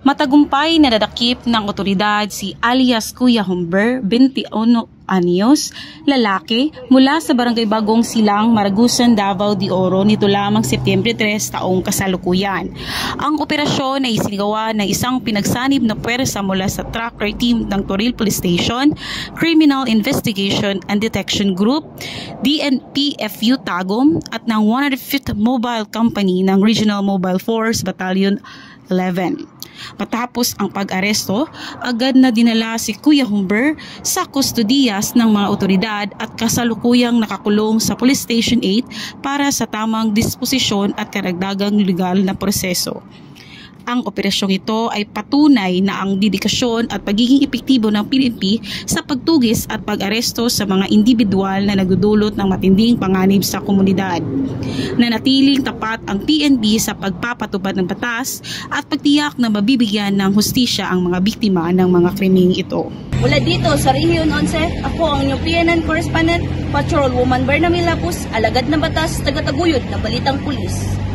Matagumpay na nadakip ng otoridad si alias Kuya Humber, 21 anyos, lalaki, mula sa Barangay Bagong Silang, Maragusan, Davao de Oro nito lamang Setyembre 3 taong kasalukuyan. Ang operasyon ay isinigawa ng isang pinagsanib na puwersa mula sa tracker team ng Toril Police Station, Criminal Investigation and Detection Group, DNPFU Tagum at ng 105th Mobile Company ng Regional Mobile Force Battalion 11. Matapos ang pag-aresto, agad na dinala si Kuya Humber sa kustodiyas ng mga otoridad at kasalukuyang nakakulong sa Police Station 8 para sa tamang disposisyon at karagdagang legal na proseso. Ang operasyong ito ay patunay na ang dedikasyon at pagiging epektibo ng PNP sa pagtugis at pag-aresto sa mga individual na nagdudulot ng matinding panganib sa komunidad. Nanatiling tapat ang PNP sa pagpapatupad ng batas at pagtiyak na mabibigyan ng hustisya ang mga biktima ng mga krimeng ito. Mula dito sa Rehiyon 11, ako ang inyong PNN correspondent, Patrolwoman Berna Milapus, alagad ng batas, tagataguyod ng Balitang Pulis.